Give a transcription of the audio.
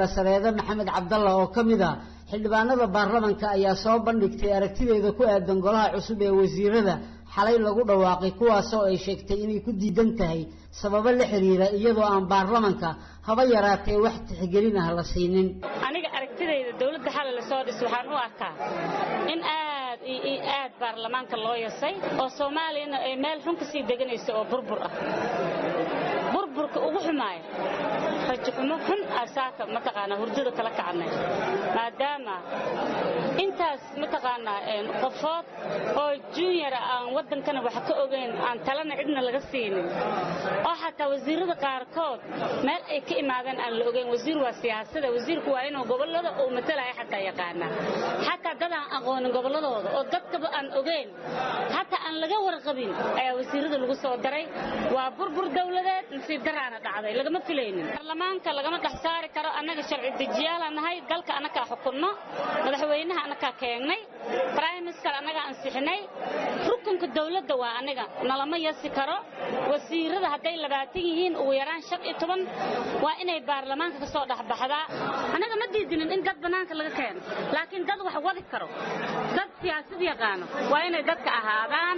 Sareeda Maxamed Cabdalla oo kamid ah xildhibaanada baarlamaanka ayaa soo bandhigtay aragtideeda ku aadan golaha cusub ee wasiirada xalay lagu dhawaaqay kuwaas oo ay sheegtay inay ku diidan tahay sababo la xiriira iyadoo aan baarlamaanka haba yaraatee wax tixgelin ah la siinin. Aniga aragtideeda dawladda xalay la soo dhis waxaan u arkaa in aad baarlamaanka loo yasay oo Soomaaliya ay meel xun ka sii deganayso oo burbur ah. burburka ugu xumaay rajaxumo xun asaaka mataqaana hurdada kala kacnay maadaama intaas mataqaana qofood oo junior aan wadankana wax ka ogeyn aan talana cidna laga siinin oo xataa wasiirada qaarkood meel ay ka imaadeen aan la ogeyn wasiir waa siyaasadda wasiirku waa inuu gobolada uu matalay xataa yaqaana xataa dad aan aqoonin goboladooda oo dadka aan ogeyn xataa aan laga warqabin ayaa wasiirada lagu soo daray waa burbur dawladeed si daraana dhacday lagama filaynin baarlamaanka lagama dhaxsaari karo anaga sharci dejiyaal anahay dalka anaga xukunno madaxweynaha anaga keenay prime minister anaga ansixinay rukunka dawladda waa anaga nalama yasi karo wasiirada haday 20 yihiin ugu yaraan 15 waa inay baarlamaanka ka soo dhaxbaxdaa anaga ma diidinin in dad banaanka laga keeno laakiin dad wax wadi karo dad siyaasad yaqaan waa inay dadka ahaadaan